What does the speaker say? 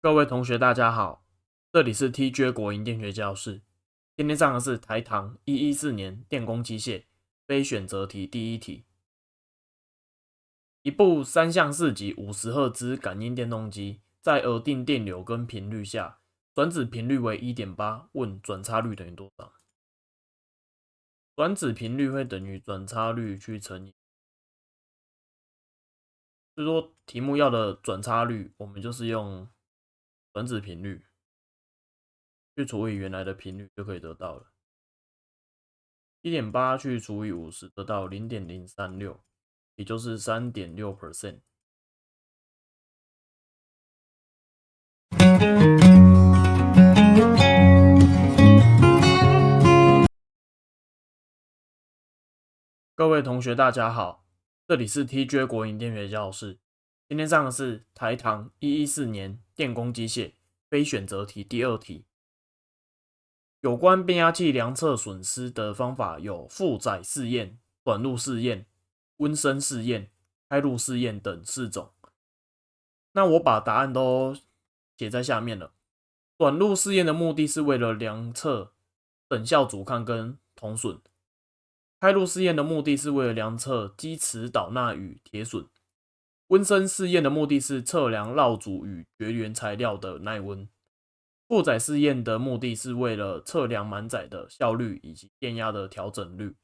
各位同学，大家好，这里是 TJ 国营电学教室。今天上的是台糖114年电工机械非选择题第一题。一部3项4级50赫兹感应电动机，在额定电流跟频率下，转子频率为 1.8， 问转差率等于多少？转子频率会等于转差率去乘以，就是说题目要的转差率，我们就是用转子频率去除以原来的频率就可以得到了。1.8 去除以50，得到 0.036， 也就是 3.6%。各位同学，大家好，这里是 TJ 国营电学教室。今天上的是台糖114年电工机械非选择题第二题。有关变压器量测损失的方法有负载试验、短路试验、温升试验、开路试验等4种。那我把答案都写在下面了。短路试验的目的是为了量测等效阻抗跟铜损。开路试验的目的是为了量测基磁导钠与铁损。温升试验的目的是测量绕组与绝缘材料的耐温。负载试验的目的是为了测量满载的效率以及电压的调整率。